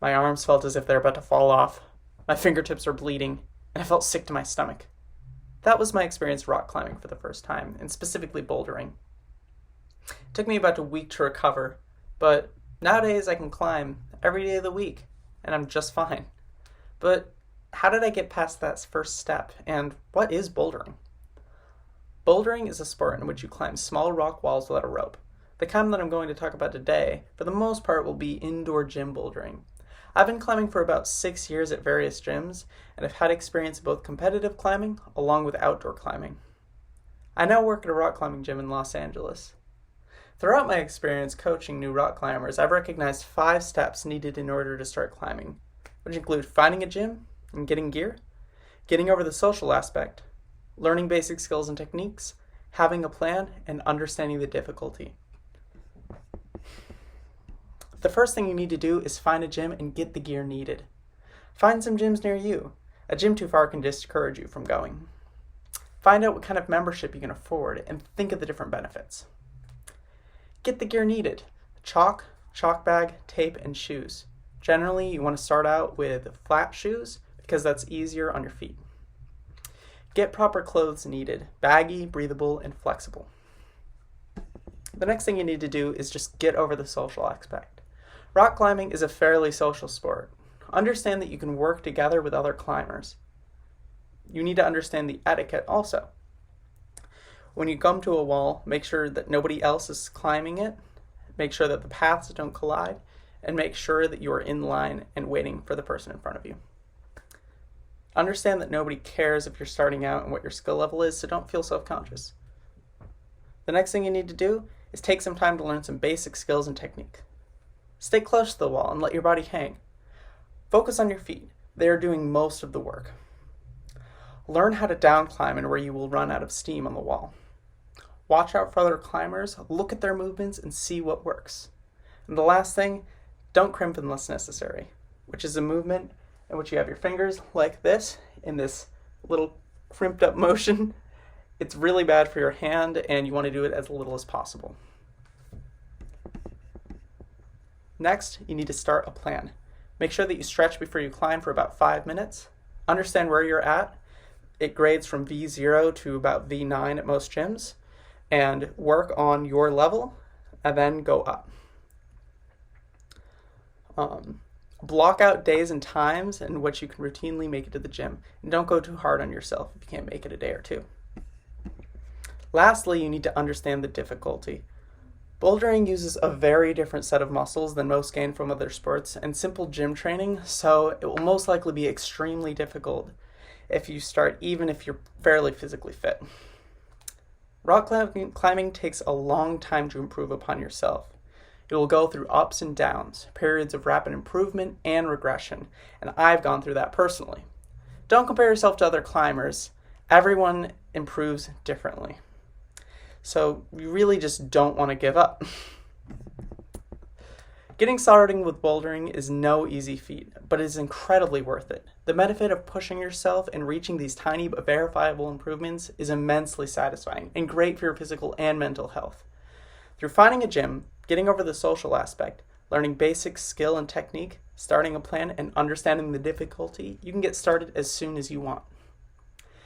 My arms felt as if they were about to fall off. My fingertips were bleeding, and I felt sick to my stomach. That was my experience rock climbing for the first time, and specifically bouldering. It took me about a week to recover, but nowadays I can climb every day of the week, and I'm just fine. But how did I get past that first step, and what is bouldering? Bouldering is a sport in which you climb small rock walls without a rope. The kind that I'm going to talk about today, for the most part, will be indoor gym bouldering. I've been climbing for about 6 years at various gyms, and I've had experience in both competitive climbing along with outdoor climbing. I now work at a rock climbing gym in Los Angeles. Throughout my experience coaching new rock climbers, I've recognized 5 steps needed in order to start climbing, which include finding a gym and getting gear, getting over the social aspect, learning basic skills and techniques, having a plan, and understanding the difficulty. The first thing you need to do is find a gym and get the gear needed. Find some gyms near you. A gym too far can discourage you from going. Find out what kind of membership you can afford and think of the different benefits. Get the gear needed: chalk bag, tape, and shoes. Generally, you want to start out with flat shoes because that's easier on your feet. Get proper clothes needed: baggy, breathable, and flexible. The next thing you need to do is just get over the social aspect. Rock climbing is a fairly social sport. Understand that you can work together with other climbers. You need to understand the etiquette also. When you come to a wall, make sure that nobody else is climbing it, make sure that the paths don't collide, and make sure that you are in line and waiting for the person in front of you. Understand that nobody cares if you're starting out and what your skill level is, so don't feel self-conscious. The next thing you need to do is take some time to learn some basic skills and technique. Stay close to the wall and let your body hang. Focus on your feet. They are doing most of the work. Learn how to down climb and where you will run out of steam on the wall. Watch out for other climbers, look at their movements, and see what works. And the last thing, don't crimp unless necessary, which is a movement in which you have your fingers like this, in this little crimped up motion. It's really bad for your hand, and you want to do it as little as possible. Next, you need to start a plan. Make sure that you stretch before you climb for about 5 minutes. Understand where you're at. It grades from V0 to about V9 at most gyms. And work on your level, and then go up. Block out days and times in which you can routinely make it to the gym. And don't go too hard on yourself if you can't make it a day or two. Lastly, you need to understand the difficulty. Bouldering uses a very different set of muscles than most gain from other sports and simple gym training, so it will most likely be extremely difficult if you start, even if you're fairly physically fit. Rock climbing takes a long time to improve upon yourself. You will go through ups and downs, periods of rapid improvement and regression, and I've gone through that personally. Don't compare yourself to other climbers. Everyone improves differently. So you really just don't want to give up. Getting started with bouldering is no easy feat, but it is incredibly worth it. The benefit of pushing yourself and reaching these tiny but verifiable improvements is immensely satisfying and great for your physical and mental health. Through finding a gym, getting over the social aspect, learning basic skill and technique, starting a plan, and understanding the difficulty, you can get started as soon as you want.